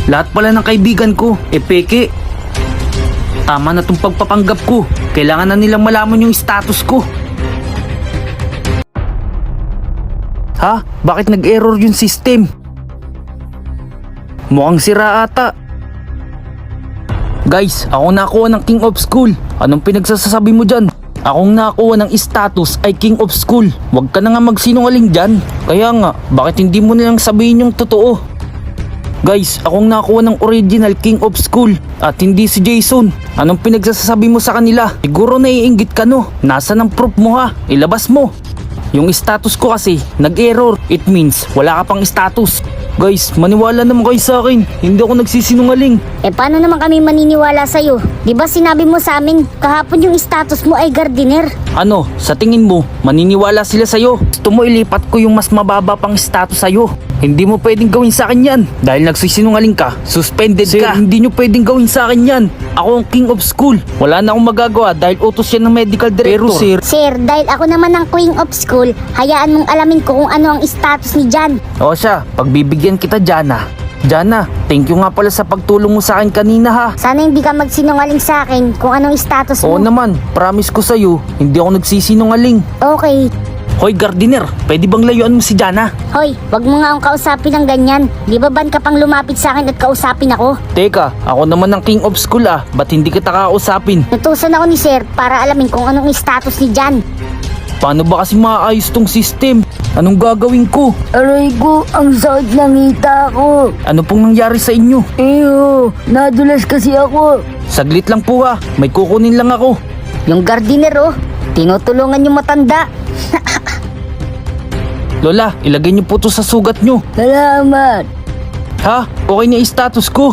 Lahat pala ng kaibigan ko, peke. Tama na tong pagpapanggap ko. Kailangan na nilang malaman yung status ko. Ha? Bakit nag-error yung system? Mukhang sira ata. Guys, ako nakuha ng King of School. Anong pinagsasabi mo dyan? Akong nakuha ng status ay King of School. Huwag ka na nga magsinungaling dyan. Kaya nga, bakit hindi mo nilang sabihin yung totoo? Guys, akong nakuha ng original King of School at hindi si Jason. Anong pinagsasabi mo sa kanila? Siguro naiinggit ka no. Nasa ng proof mo ha? Ilabas mo. Yung status ko kasi nag-error. It means wala ka pang status. Guys, maniwala naman kayo sa akin. Hindi ako nagsisinungaling. Paano naman kami maniniwala sa'yo? Di ba sinabi mo sa amin kahapon yung status mo ay gardener? Ano, sa tingin mo, maniniwala sila sa'yo? Gusto mo ilipat ko yung mas mababa pang status sa'yo? Hindi mo pwedeng gawin sa akin yan. Dahil nagsisinungaling ka, suspended ka. Hindi nyo pwedeng gawin sa akin yan. Ako ang King of School. Wala na akong magagawa dahil utos yan ng medical director. Pero Sir, dahil ako naman ang King of School, hayaan mong alamin ko kung ano ang status ni Jan. O siya, pagbibigyan kita Jana. Jana, thank you nga pala sa pagtulong mo sa akin kanina ha. Sana hindi ka magsinungaling sa akin kung anong status Oo mo. naman, promise ko sa'yo, hindi ako nagsisinungaling. Okay. Hoy Gardiner, pwede bang layuan mo si Jana? Hoy, wag mo nga akong kausapin ng ganyan. Di ba ban ka pang lumapit sa akin at kausapin ako? Teka, ako naman ang King of School ah. Ba't hindi kita kausapin? Natusan ako ni Sir para alamin kung anong status ni Jan. Paano ba kasi maayos tong system? Anong gagawin ko? Aray ko, ang sakit ng hita ko. Ano pong nangyari sa inyo? Nadulas kasi ako. Saglit lang po ha, may kukunin lang ako. Yung gardener oh, tinutulungan yung matanda. Lola, ilagay niyo po to sa sugat niyo. Salamat. Ha? Okay na yung status ko.